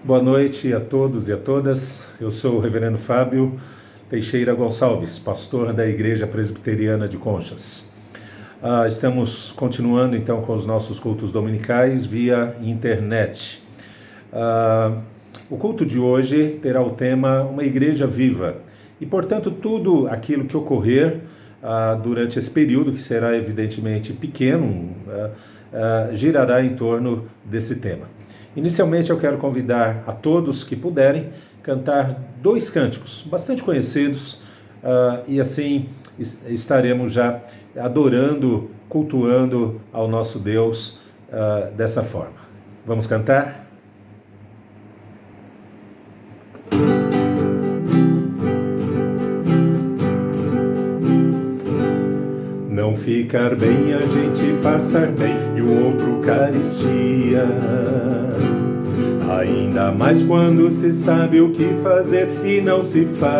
Boa noite a todos e a todas. Eu sou o reverendo Fábio Teixeira Gonçalves, pastor da Igreja Presbiteriana de Conchas. Estamos continuando então com os nossos cultos dominicais via internet. O culto de hoje terá o tema Uma Igreja Viva e, portanto, tudo aquilo que ocorrer durante esse período, que será evidentemente pequeno, girará em torno desse tema. Inicialmente eu quero convidar a todos que puderem cantar 2 cânticos bastante conhecidos e assim estaremos já adorando, cultuando ao nosso Deus dessa forma. Vamos cantar? Não ficar bem a gente passar bem e o outro caristia. Ainda mais quando se sabe o que fazer e não se faz.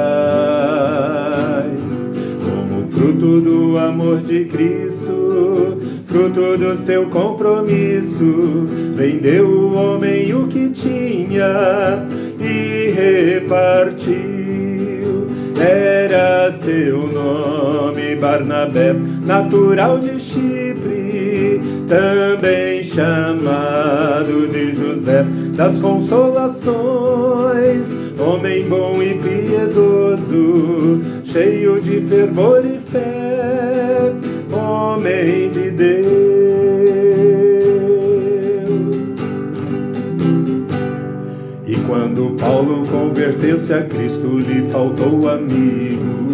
Como fruto do amor de Cristo, fruto do seu compromisso, vendeu o homem o que tinha e repartiu. Era seu nome Barnabé, natural de Chipre, também chamado de José das Consolações, homem bom e piedoso, cheio de fervor e fé, homem de Deus. E quando Paulo converteu-se a Cristo, lhe faltou amigo,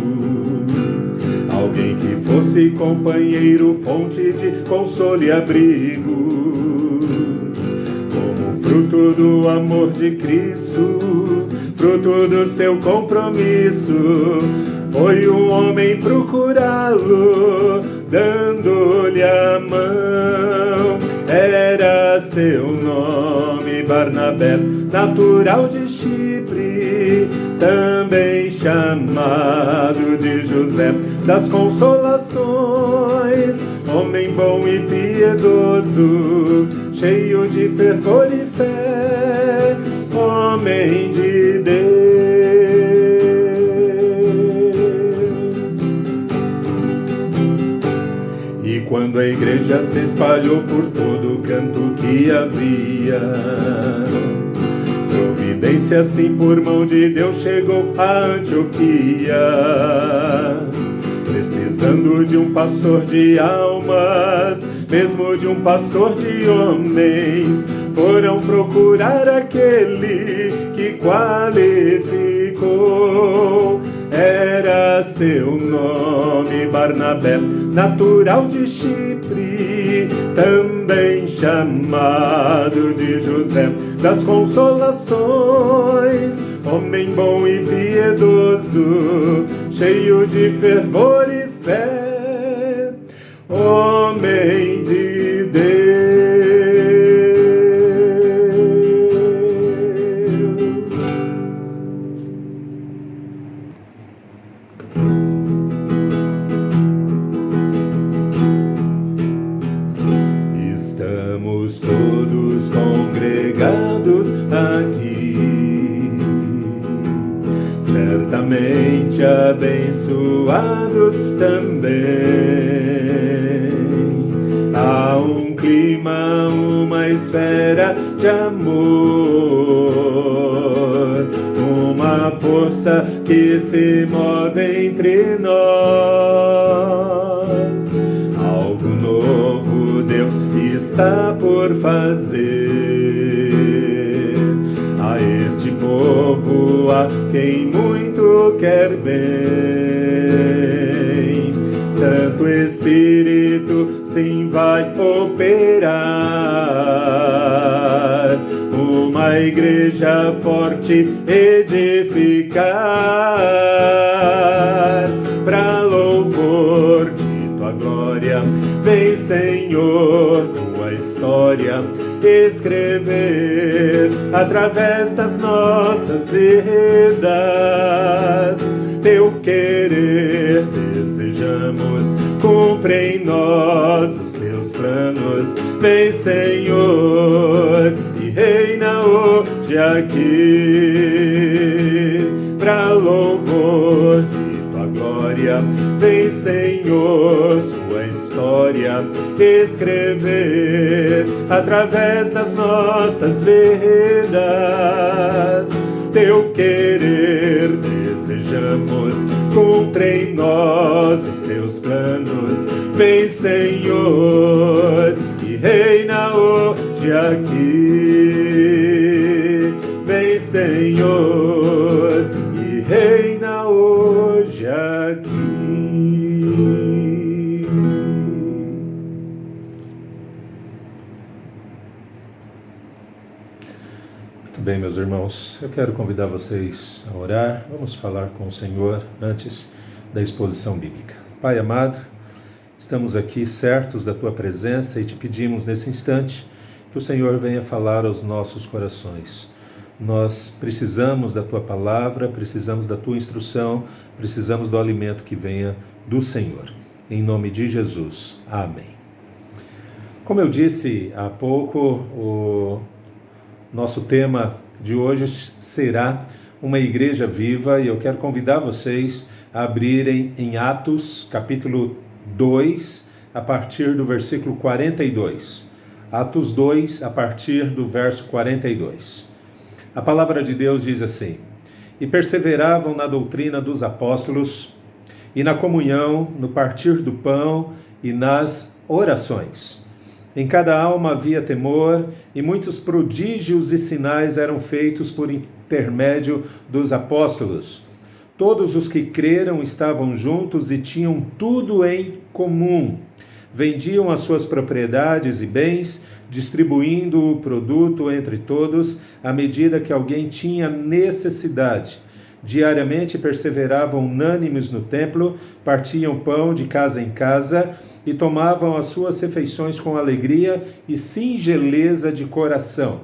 alguém que fosse companheiro, fonte de consolo e abrigo. Como fruto do amor de Cristo, fruto do seu compromisso, foi um homem procurá-lo, dando-lhe a mão. Era seu nome Barnabé, natural de Chipre, também chamado de José das Consolações, homem bom e piedoso, cheio de fervor e fé, homem de Deus. E quando a igreja se espalhou por todo o canto que havia, providência assim por mão de Deus chegou a Antioquia. Precisando de um pastor de almas, mesmo de um pastor de homens, foram procurar aquele que qualificou. Era seu nome Barnabé, natural de Chipre, também chamado de José das Consolações, homem bom e piedoso, cheio de fervor e fé, homem de Deus. Estamos todos congregados aqui, certamente abençoados também. Há um clima, uma esfera de amor, uma força que se move entre nós. Algo novo Deus está por fazer a este povo, a quem muito quer bem. Santo Espírito sim vai operar, uma igreja forte edificar, para louvor de tua glória. Vem, Senhor, tua história escrever através das nossas vidas. Teu querer desejamos, cumpre em nós os teus planos. Vem, Senhor, e reina hoje hoje aqui, pra louvor de tua glória. Vem, Senhor, sua história escrever através das nossas veredas. Teu querer desejamos, cumpre em nós os teus planos. Vem, Senhor, e reina hoje aqui. Vem, Senhor, e reina hoje aqui. Muito bem, meus irmãos, eu quero convidar vocês a orar. Vamos falar com o Senhor antes da exposição bíblica. Pai amado, estamos aqui certos da Tua presença e te pedimos nesse instante que o Senhor venha falar aos nossos corações. Nós precisamos da Tua palavra, precisamos da Tua instrução, precisamos do alimento que venha do Senhor. Em nome de Jesus. Amém. Como eu disse há pouco, o nosso tema de hoje será uma igreja viva e eu quero convidar vocês a abrirem em Atos, capítulo 2, a partir do versículo 42. Atos 2, a partir do verso 42. A palavra de Deus diz assim: E perseveravam na doutrina dos apóstolos, e na comunhão, no partir do pão e nas orações. Em cada alma havia temor, e muitos prodígios e sinais eram feitos por intermédio dos apóstolos. Todos os que creram estavam juntos e tinham tudo em comum. Vendiam as suas propriedades e bens, distribuindo o produto entre todos, à medida que alguém tinha necessidade. Diariamente perseveravam unânimes no templo, partiam pão de casa em casa e tomavam as suas refeições com alegria e singeleza de coração,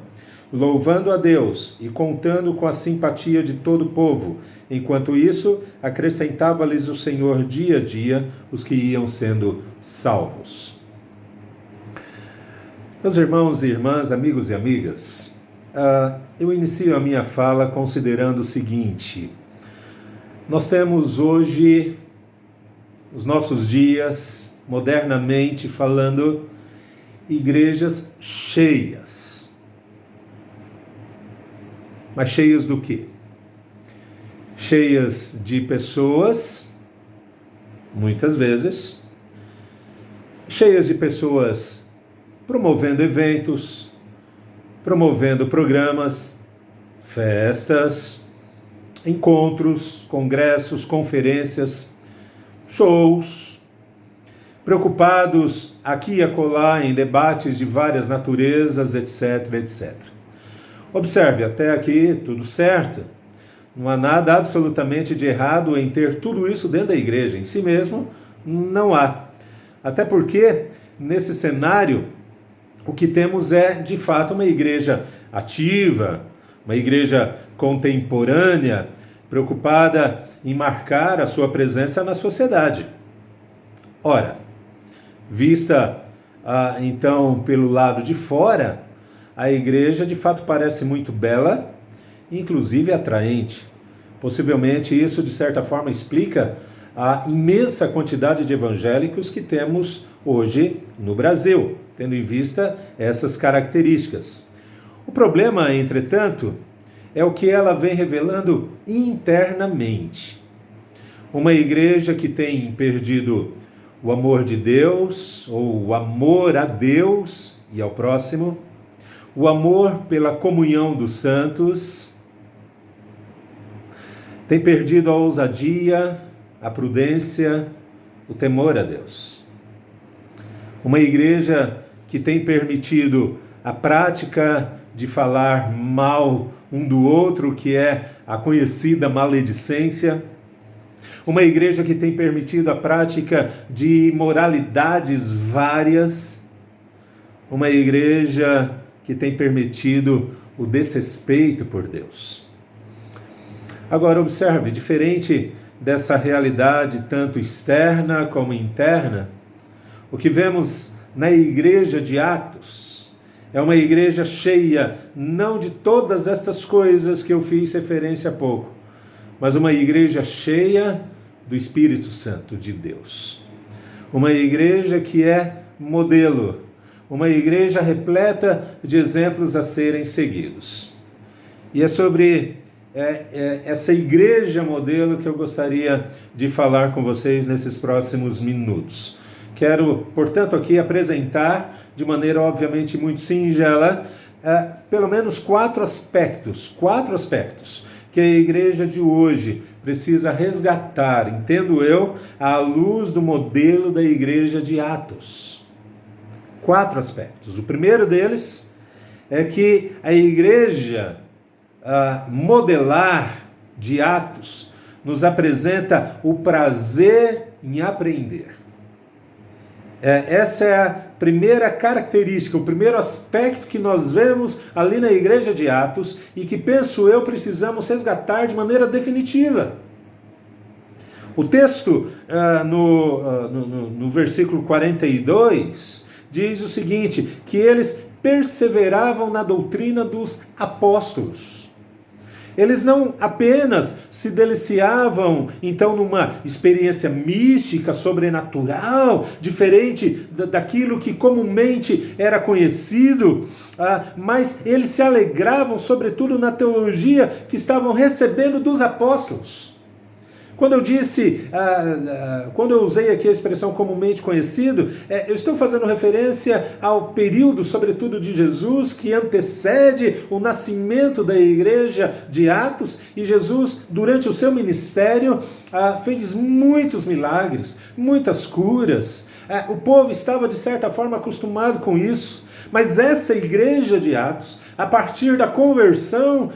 louvando a Deus e contando com a simpatia de todo o povo. Enquanto isso, acrescentava-lhes o Senhor dia a dia os que iam sendo salvos. Meus irmãos e irmãs, amigos e amigas, eu inicio a minha fala considerando o seguinte: nós temos hoje, os nossos dias, modernamente falando, igrejas cheias. Mas cheias do quê? Cheias de pessoas, muitas vezes, cheias de pessoas promovendo eventos, promovendo programas, festas, encontros, congressos, conferências, shows, preocupados aqui e acolá em debates de várias naturezas, etc, etc. Observe, até aqui tudo certo. Não há nada absolutamente de errado em ter tudo isso dentro da igreja. Em si mesmo, não há. Até porque, nesse cenário, o que temos é, de fato, uma igreja ativa, uma igreja contemporânea, preocupada em marcar a sua presença na sociedade. Ora, vista então pelo lado de fora, a igreja de fato parece muito bela, inclusive atraente. Possivelmente isso de certa forma explica a imensa quantidade de evangélicos que temos hoje no Brasil, tendo em vista essas características. O problema, entretanto, é o que ela vem revelando internamente. Uma igreja que tem perdido o amor de Deus, ou o amor a Deus e ao próximo, o amor pela comunhão dos santos, tem perdido a ousadia, a prudência, o temor a Deus. Uma igreja que tem permitido a prática de falar mal um do outro, que é a conhecida maledicência. Uma igreja que tem permitido a prática de imoralidades várias. Uma igreja que tem permitido o desrespeito por Deus. Agora, observe, diferente dessa realidade tanto externa como interna, o que vemos na igreja de Atos É uma igreja cheia, não de todas estas coisas que eu fiz referência há pouco, mas uma igreja cheia do Espírito Santo de Deus. Uma igreja que é modelo, uma igreja repleta de exemplos a serem seguidos. E é sobre essa igreja modelo que eu gostaria de falar com vocês nesses próximos minutos. Quero, portanto, aqui apresentar de maneira obviamente muito singela, pelo menos quatro aspectos que a igreja de hoje precisa resgatar, entendo eu, à luz do modelo da igreja de Atos. 4 aspectos. O primeiro deles é que a igreja modelar de Atos nos apresenta o prazer em aprender. Essa é a primeira característica, o primeiro aspecto que nós vemos ali na igreja de Atos e que, penso eu, precisamos resgatar de maneira definitiva. O texto, no versículo 42, diz o seguinte, que eles perseveravam na doutrina dos apóstolos. Eles não apenas se deliciavam, então, numa experiência mística, sobrenatural, diferente daquilo que comumente era conhecido, mas eles se alegravam, sobretudo, na teologia que estavam recebendo dos apóstolos. Quando eu usei aqui a expressão comumente conhecido, eu estou fazendo referência ao período, sobretudo de Jesus, que antecede o nascimento da igreja de Atos, e Jesus, durante o seu ministério, fez muitos milagres, muitas curas. O povo estava, de certa forma, acostumado com isso, mas essa igreja de Atos, a partir da conversão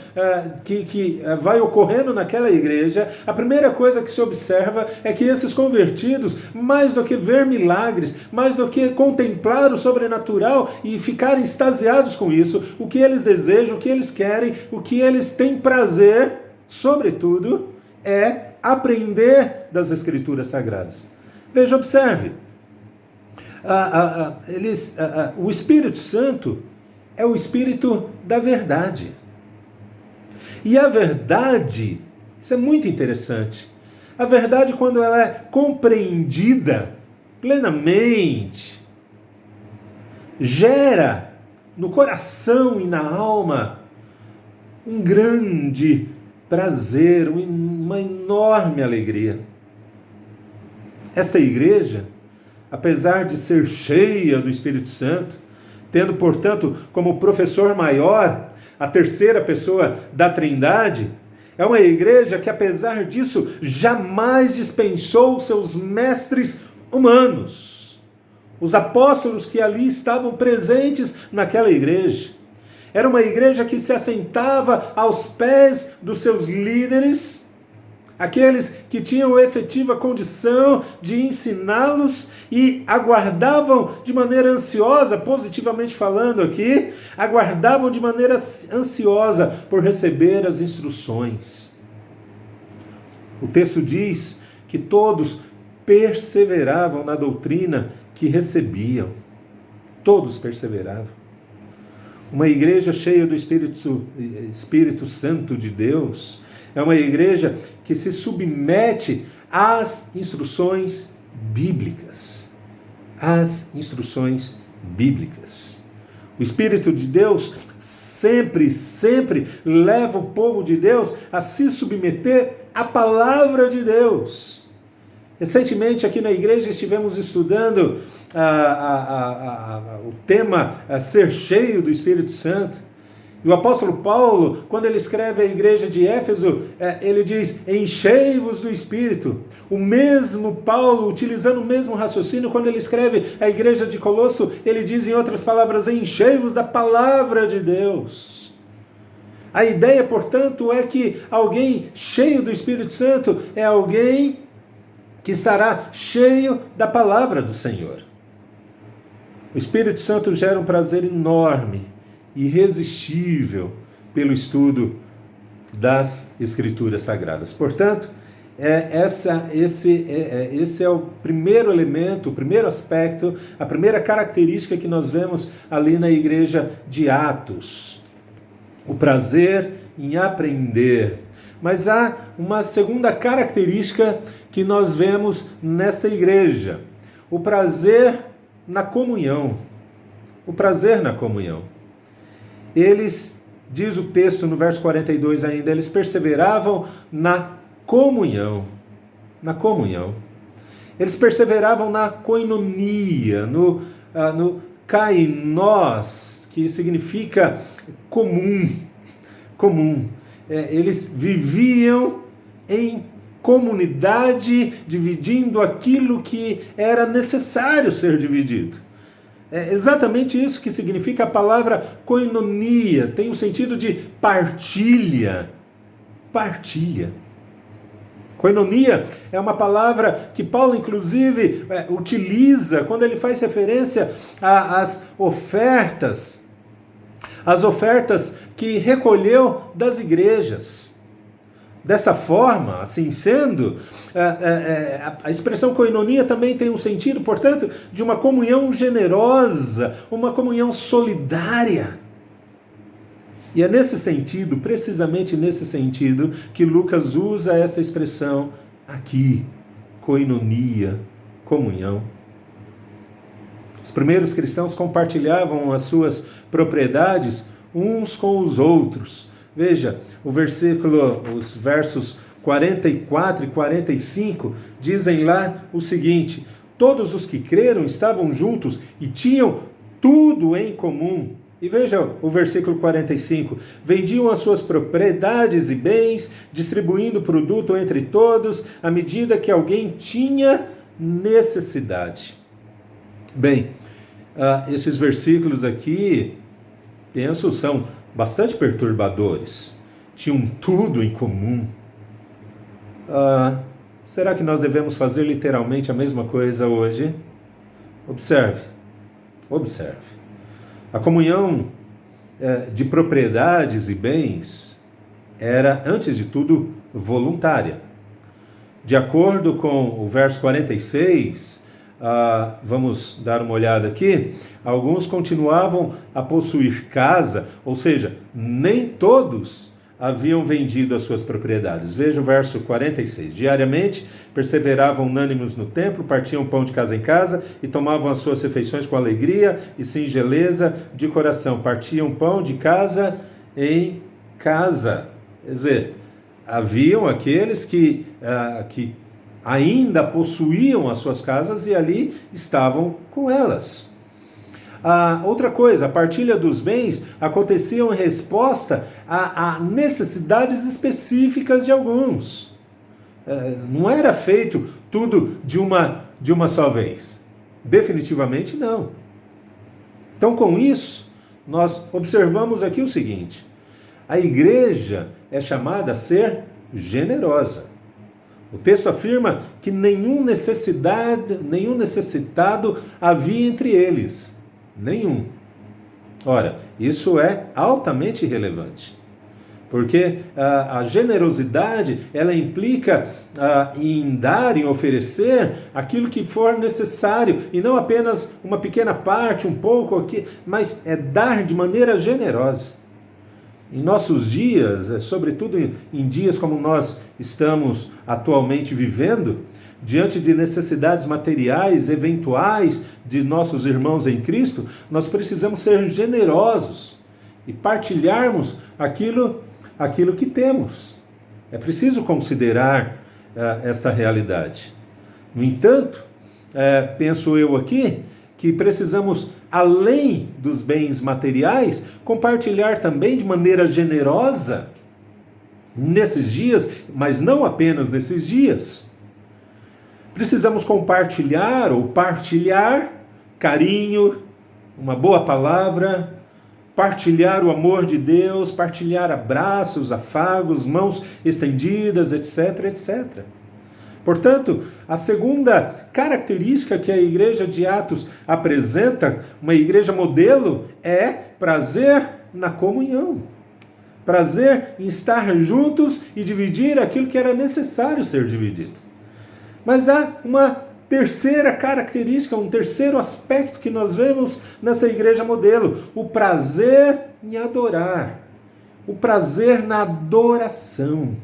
que vai ocorrendo naquela igreja, a primeira coisa que se observa é que esses convertidos, mais do que ver milagres, mais do que contemplar o sobrenatural e ficarem extasiados com isso, o que eles desejam, o que eles querem, o que eles têm prazer, sobretudo, é aprender das Escrituras Sagradas. Veja, observe. O Espírito Santo é o Espírito da verdade. E a verdade, isso é muito interessante, a verdade, quando ela é compreendida plenamente, gera no coração e na alma um grande prazer, uma enorme alegria. Esta igreja, apesar de ser cheia do Espírito Santo, tendo, portanto, como professor maior a terceira pessoa da Trindade, é uma igreja que, apesar disso, jamais dispensou seus mestres humanos, os apóstolos que ali estavam presentes naquela igreja. Era uma igreja que se assentava aos pés dos seus líderes, aqueles que tinham efetiva condição de ensiná-los e aguardavam de maneira ansiosa, positivamente falando aqui, aguardavam de maneira ansiosa por receber as instruções. O texto diz que todos perseveravam na doutrina que recebiam. Todos perseveravam. Uma igreja cheia do Espírito Santo de Deus é uma igreja que se submete às instruções bíblicas. Às instruções bíblicas. O Espírito de Deus sempre leva o povo de Deus a se submeter à palavra de Deus. Recentemente aqui na igreja estivemos estudando o tema ser cheio do Espírito Santo. E o apóstolo Paulo, quando ele escreve à igreja de Éfeso, ele diz, enchei-vos do Espírito. O mesmo Paulo, utilizando o mesmo raciocínio, quando ele escreve à igreja de Colosso, ele diz em outras palavras, enchei-vos da palavra de Deus. A ideia, portanto, é que alguém cheio do Espírito Santo é alguém que estará cheio da palavra do Senhor. O Espírito Santo gera um prazer enorme, irresistível, pelo estudo das Escrituras Sagradas. Portanto, Esse é o primeiro elemento, o primeiro aspecto, a primeira característica que nós vemos ali na igreja de Atos. O prazer em aprender. Mas há uma segunda característica que nós vemos nessa igreja. O prazer na comunhão. O prazer na comunhão. Eles, diz o texto no verso 42 ainda, eles perseveravam na comunhão. Na comunhão. Eles perseveravam na koinonia, no kainós, que significa comum. Comum. Eles viviam em comunidade, dividindo aquilo que era necessário ser dividido. É exatamente isso que significa a palavra koinonia. Tem o sentido de partilha. Partilha. Koinonia é uma palavra que Paulo, inclusive, utiliza quando ele faz referência às ofertas. As ofertas que recolheu das igrejas. Desta forma, assim sendo, a expressão koinonia também tem um sentido, portanto, de uma comunhão generosa, uma comunhão solidária. E é nesse sentido, precisamente nesse sentido, que Lucas usa essa expressão aqui, koinonia, comunhão. Os primeiros cristãos compartilhavam as suas propriedades uns com os outros. Veja, os versos 44 e 45 dizem lá o seguinte: todos os que creram estavam juntos e tinham tudo em comum. E veja o versículo 45, vendiam as suas propriedades e bens, distribuindo o produto entre todos, à medida que alguém tinha necessidade. Bem, esses versículos aqui, penso, são bastante perturbadores. Tinham tudo em comum. Será que nós devemos fazer literalmente a mesma coisa hoje? Observe. A comunhão de propriedades e bens era, antes de tudo, voluntária. De acordo com o verso 46, vamos dar uma olhada aqui, alguns continuavam a possuir casa, ou seja, nem todos haviam vendido as suas propriedades. Veja o verso 46. Diariamente perseveravam unânimes no templo, partiam pão de casa em casa e tomavam as suas refeições com alegria e singeleza de coração. Partiam pão de casa em casa. Quer dizer, haviam aqueles que ainda possuíam as suas casas e ali estavam com elas. Outra coisa, a partilha dos bens acontecia em resposta a necessidades específicas de alguns. Não era feito tudo de uma só vez. Definitivamente não. Então, com isso, nós observamos aqui o seguinte: a igreja é chamada a ser generosa. O texto afirma que nenhum necessitado havia entre eles. Nenhum. Ora, isso é altamente relevante. Porque a generosidade, ela implica em dar, em oferecer aquilo que for necessário, e não apenas uma pequena parte, um pouco aqui, mas é dar de maneira generosa. Em nossos dias, sobretudo em dias como nós estamos atualmente vivendo, diante de necessidades materiais eventuais de nossos irmãos em Cristo, nós precisamos ser generosos e partilharmos aquilo que temos. É preciso considerar esta realidade. No entanto, penso eu aqui, que precisamos, além dos bens materiais, compartilhar também de maneira generosa nesses dias, mas não apenas nesses dias. Precisamos compartilhar ou partilhar carinho, uma boa palavra, partilhar o amor de Deus, partilhar abraços, afagos, mãos estendidas, etc, etc. Portanto, a segunda característica que a igreja de Atos apresenta, uma igreja modelo, é prazer na comunhão. Prazer em estar juntos e dividir aquilo que era necessário ser dividido. Mas há uma terceira característica, um terceiro aspecto que nós vemos nessa igreja modelo: o prazer em adorar, o prazer na adoração.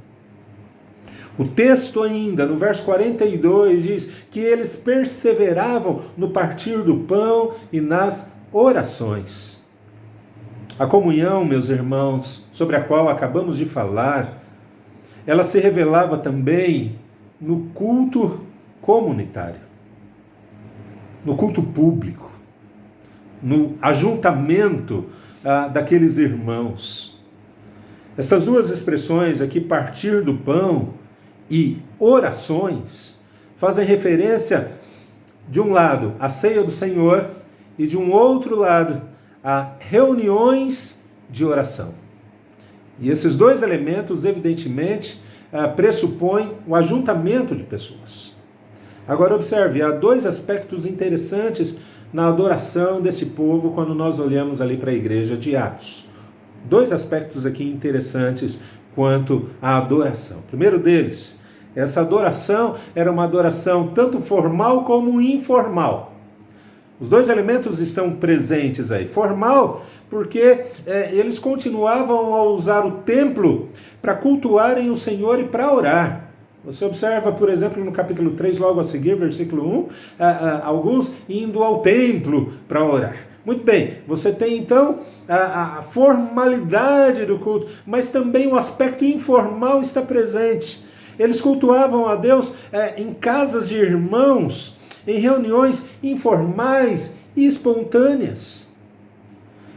O texto ainda, no verso 42, diz que eles perseveravam no partir do pão e nas orações. A comunhão, meus irmãos, sobre a qual acabamos de falar, ela se revelava também no culto comunitário, no culto público, no ajuntamento daqueles irmãos. Essas duas expressões aqui, partir do pão e orações, fazem referência, de um lado, à ceia do Senhor e de um outro lado, a reuniões de oração. E esses dois elementos, evidentemente, pressupõem o ajuntamento de pessoas. Agora observe, há dois aspectos interessantes na adoração desse povo quando nós olhamos ali para a igreja de Atos. Dois aspectos aqui interessantes quanto à adoração. O primeiro deles, essa adoração era uma adoração tanto formal como informal. Os dois elementos estão presentes aí. Formal, porque eles continuavam a usar o templo para cultuarem o Senhor e para orar. Você observa, por exemplo, no capítulo 3, logo a seguir, versículo 1, alguns indo ao templo para orar. Muito bem, você tem então a formalidade do culto, mas também o aspecto informal está presente. Eles cultuavam a Deus em casas de irmãos, em reuniões informais e espontâneas.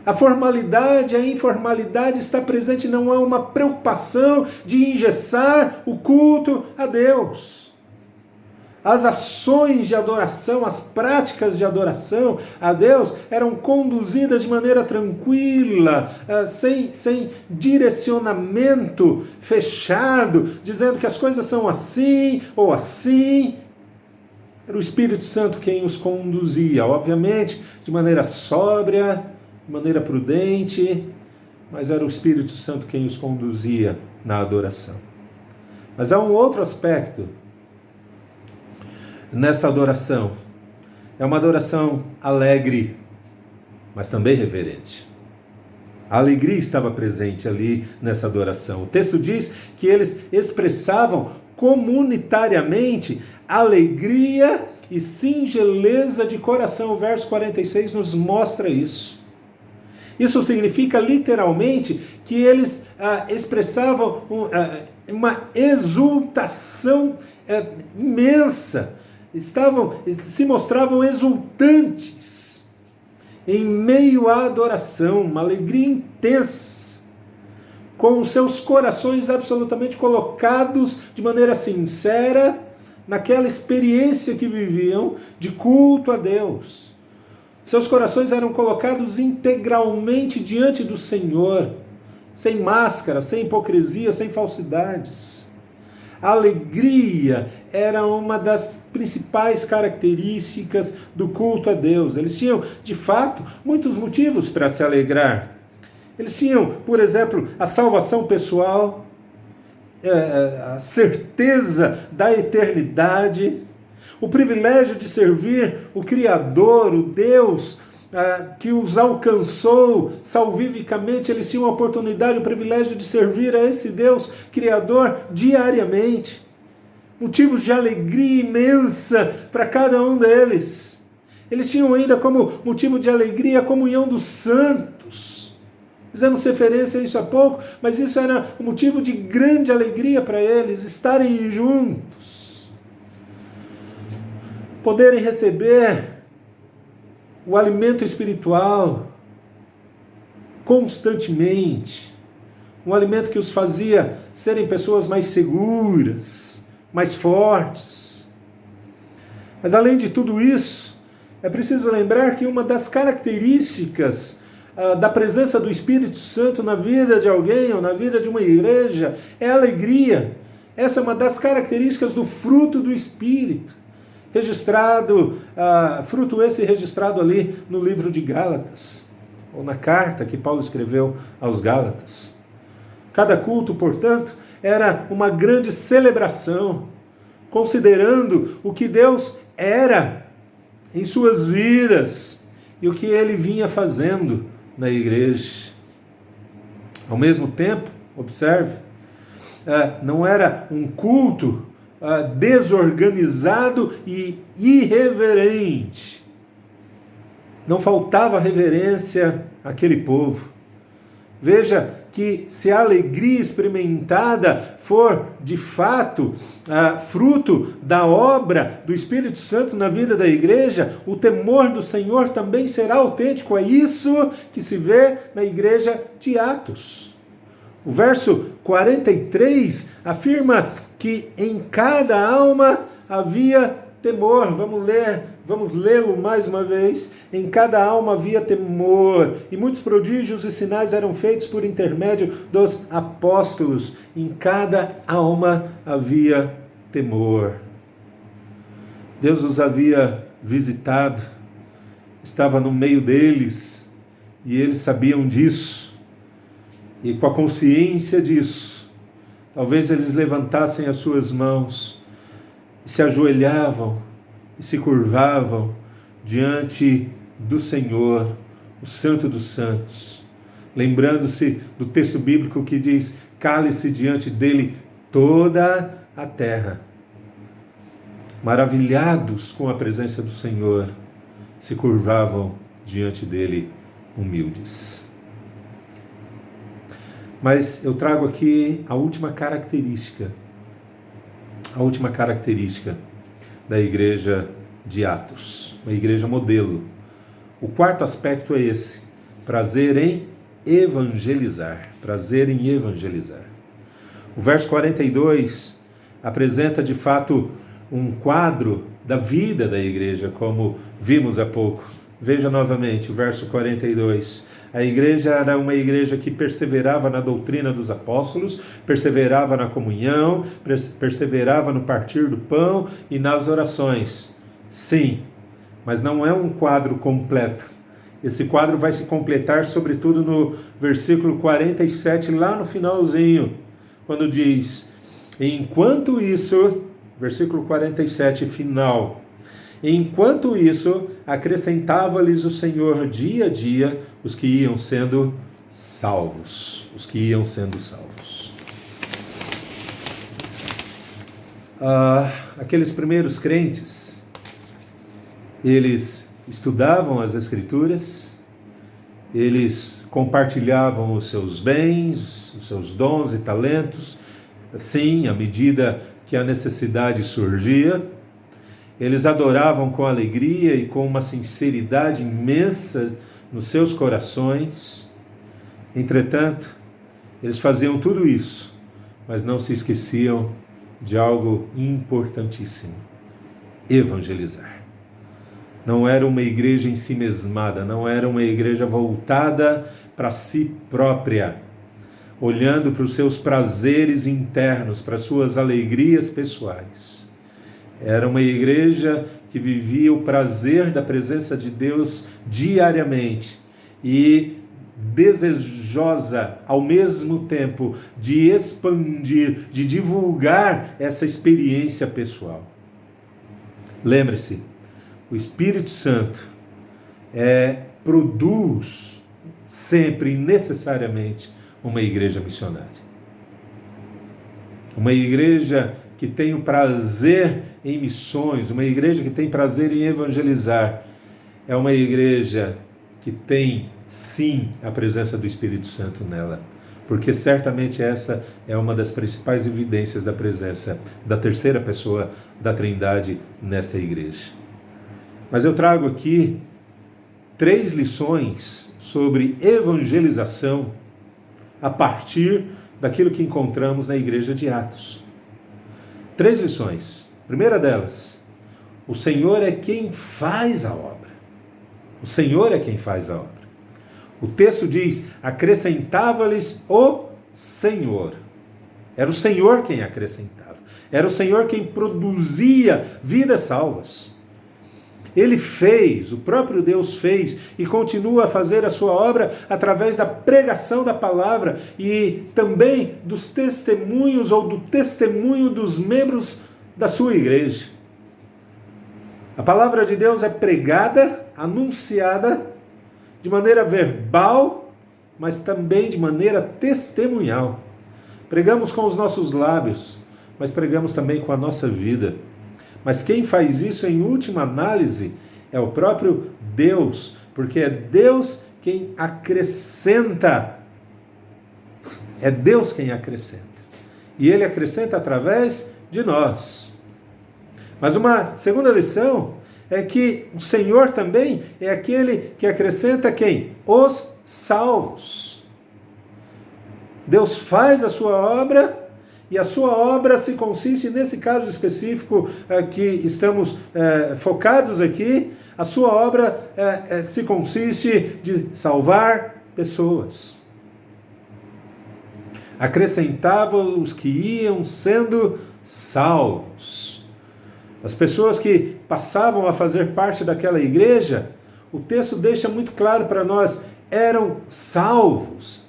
A formalidade, a informalidade está presente, não há uma preocupação de engessar o culto a Deus. As ações de adoração, as práticas de adoração a Deus eram conduzidas de maneira tranquila, sem direcionamento fechado, dizendo que as coisas são assim ou assim. Era o Espírito Santo quem os conduzia, obviamente, de maneira sóbria, de maneira prudente, mas era o Espírito Santo quem os conduzia na adoração. Mas há um outro aspecto nessa adoração. É uma adoração alegre, mas também reverente. A alegria estava presente ali nessa adoração. O texto diz que eles expressavam comunitariamente alegria e singeleza de coração. O verso 46 nos mostra isso. Isso significa literalmente que eles expressavam uma exultação imensa. Se mostravam exultantes em meio à adoração, uma alegria intensa, com os seus corações absolutamente colocados de maneira sincera naquela experiência que viviam de culto a Deus. Seus corações eram colocados integralmente diante do Senhor, sem máscara, sem hipocrisia, sem falsidades. A alegria era uma das principais características do culto a Deus. Eles tinham, de fato, muitos motivos para se alegrar. Eles tinham, por exemplo, a salvação pessoal, a certeza da eternidade, o privilégio de servir o Criador, o Deus que os alcançou salvificamente. Eles tinham a oportunidade, o privilégio de servir a esse Deus Criador diariamente. Motivos de alegria imensa para cada um deles. Eles tinham ainda como motivo de alegria a comunhão dos santos. Fizemos referência a isso há pouco, mas isso era um motivo de grande alegria para eles, estarem juntos. Poderem receber o alimento espiritual constantemente, um alimento que os fazia serem pessoas mais seguras, mais fortes. Mas além de tudo isso, é preciso lembrar que uma das características da presença do Espírito Santo na vida de alguém ou na vida de uma igreja é a alegria. Essa é uma das características do fruto do Espírito. Fruto esse registrado ali no livro de Gálatas, ou na carta que Paulo escreveu aos Gálatas. Cada culto, portanto, era uma grande celebração, considerando o que Deus era em suas vidas e o que ele vinha fazendo na igreja. Ao mesmo tempo, observe, não era um culto desorganizado e irreverente. Não faltava reverência àquele povo. Veja que se a alegria experimentada for, de fato, fruto da obra do Espírito Santo na vida da igreja, o temor do Senhor também será autêntico. É isso que se vê na igreja de Atos. O verso 43 afirma que em cada alma havia temor. Vamos lê-lo mais uma vez. Em cada alma havia temor, e muitos prodígios e sinais eram feitos por intermédio dos apóstolos. Em cada alma havia temor. Deus os havia visitado, estava no meio deles, e eles sabiam disso. E com a consciência disso, talvez eles levantassem as suas mãos, e se ajoelhavam, e se curvavam diante do Senhor, o Santo dos Santos, lembrando-se do texto bíblico que diz: cale-se diante dele toda a terra. Maravilhados com a presença do Senhor, se curvavam diante dele humildes. Mas eu trago aqui a última característica da igreja de Atos, uma igreja modelo. O quarto aspecto é esse: prazer em evangelizar. Prazer em evangelizar. O verso 42 apresenta de fato um quadro da vida da igreja, como vimos há pouco. Veja novamente o verso 42. A igreja era uma igreja que perseverava na doutrina dos apóstolos, perseverava na comunhão, perseverava no partir do pão e nas orações. Sim, mas não é um quadro completo. Esse quadro vai se completar, sobretudo, no versículo 47, lá no finalzinho, quando diz: enquanto isso, versículo 47, final, enquanto isso, acrescentava-lhes o Senhor dia a dia os que iam sendo salvos. Os que iam sendo salvos. Aqueles primeiros crentes, eles estudavam as Escrituras, eles compartilhavam os seus bens, os seus dons e talentos, assim, à medida que a necessidade surgia. Eles adoravam com alegria e com uma sinceridade imensa nos seus corações. Entretanto, eles faziam tudo isso, mas não se esqueciam de algo importantíssimo: evangelizar. Não era uma igreja ensimesmada, não era uma igreja voltada para si própria, olhando para os seus prazeres internos, para as suas alegrias pessoais. Era uma igreja que vivia o prazer da presença de Deus diariamente e desejosa, ao mesmo tempo, de expandir, de divulgar essa experiência pessoal. Lembre-se, o Espírito Santo produz sempre e necessariamente uma igreja missionária. Uma igreja que tem o prazer em missões, uma igreja que tem prazer em evangelizar, é uma igreja que tem, sim, a presença do Espírito Santo nela, porque certamente essa é uma das principais evidências da presença da terceira pessoa da Trindade nessa igreja. Mas eu trago aqui 3 lições sobre evangelização a partir daquilo que encontramos na igreja de Atos. 3 lições. Primeira delas: o Senhor é quem faz a obra. O Senhor é quem faz a obra. O texto diz: acrescentava-lhes o Senhor. Era o Senhor quem acrescentava. Era o Senhor quem produzia vidas salvas. Ele fez, o próprio Deus fez e continua a fazer a sua obra através da pregação da palavra e também dos testemunhos ou do testemunho dos membros da sua igreja. A palavra de Deus é pregada, anunciada de maneira verbal, mas também de maneira testemunhal. Pregamos com os nossos lábios, mas pregamos também com a nossa vida. Mas quem faz isso em última análise é o próprio Deus, porque é Deus quem acrescenta. É Deus quem acrescenta. E Ele acrescenta através de nós. Mas uma segunda lição é que o Senhor também é aquele que acrescenta quem? Os salvos. Deus faz a sua obra. E a sua obra se consiste, nesse caso específico que estamos focados aqui, a sua obra se consiste de salvar pessoas. Acrescentava os que iam sendo salvos. As pessoas que passavam a fazer parte daquela igreja, o texto deixa muito claro para nós, eram salvos.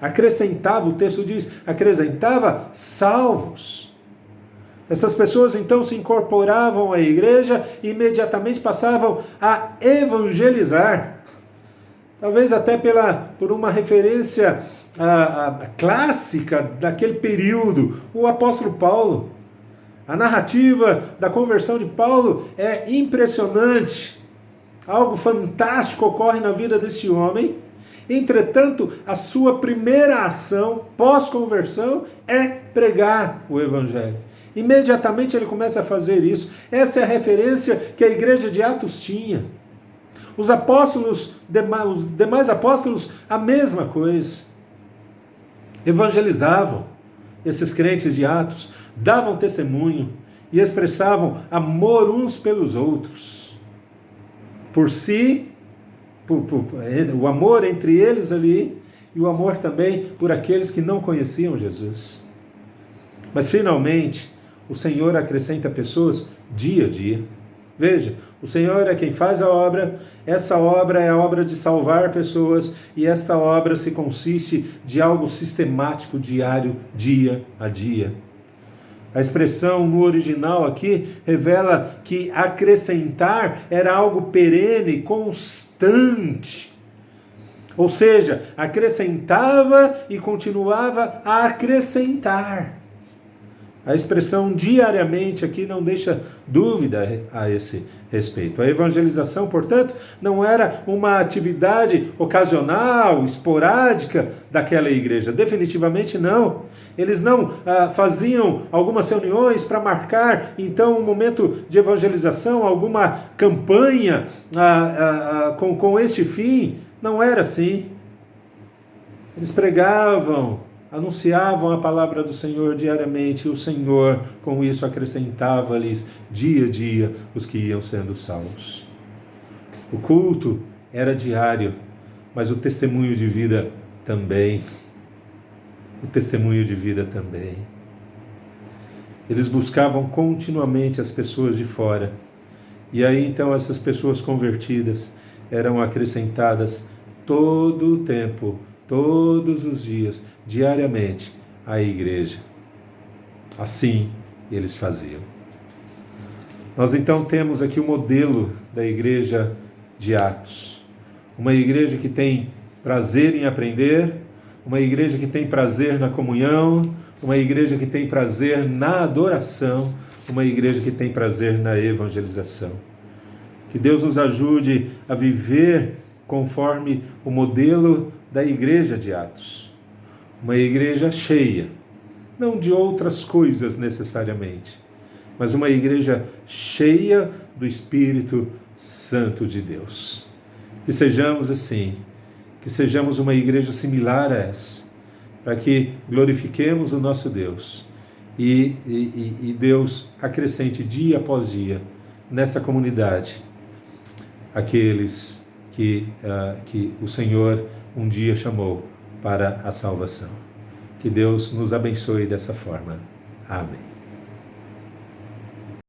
Acrescentava, o texto diz, acrescentava salvos. Essas pessoas então se incorporavam à igreja e imediatamente passavam a evangelizar. Talvez até por uma referência clássica daquele período, o apóstolo Paulo. A narrativa da conversão de Paulo é impressionante. Algo fantástico ocorre na vida deste homem. Entretanto, a sua primeira ação pós-conversão é pregar o Evangelho. Imediatamente ele começa a fazer isso. Essa é a referência que a igreja de Atos tinha. Os apóstolos, os demais apóstolos, a mesma coisa. Evangelizavam esses crentes de Atos, davam testemunho e expressavam amor uns pelos outros. Por si, o amor entre eles ali e o amor também por aqueles que não conheciam Jesus. Mas finalmente, o Senhor acrescenta pessoas dia a dia. Veja, o Senhor é quem faz a obra, essa obra é a obra de salvar pessoas e esta obra se consiste de algo sistemático, diário, dia a dia. A expressão no original aqui revela que acrescentar era algo perene, constante. Ou seja, acrescentava e continuava a acrescentar. A expressão diariamente aqui não deixa dúvida a esse respeito. A evangelização, portanto, não era uma atividade ocasional, esporádica daquela igreja. Definitivamente não. Eles não faziam algumas reuniões para marcar, então, um momento de evangelização, alguma campanha com este fim. Não era assim. Eles pregavam, anunciavam a palavra do Senhor diariamente, e o Senhor, com isso, acrescentava-lhes dia a dia os que iam sendo salvos. O culto era diário, mas o testemunho de vida também. O testemunho de vida também. Eles buscavam continuamente as pessoas de fora. E aí então essas pessoas convertidas eram acrescentadas todo o tempo, todos os dias, diariamente, à igreja. Assim eles faziam. Nós então temos aqui o modelo da igreja de Atos. Uma igreja que tem prazer em aprender, uma igreja que tem prazer na comunhão, uma igreja que tem prazer na adoração, uma igreja que tem prazer na evangelização. Que Deus nos ajude a viver conforme o modelo da igreja de Atos. Uma igreja cheia, não de outras coisas necessariamente, mas uma igreja cheia do Espírito Santo de Deus. Que sejamos assim, que sejamos uma igreja similar a essa, para que glorifiquemos o nosso Deus e Deus acrescente dia após dia nessa comunidade aqueles que o Senhor um dia chamou para a salvação. Que Deus nos abençoe dessa forma. Amém.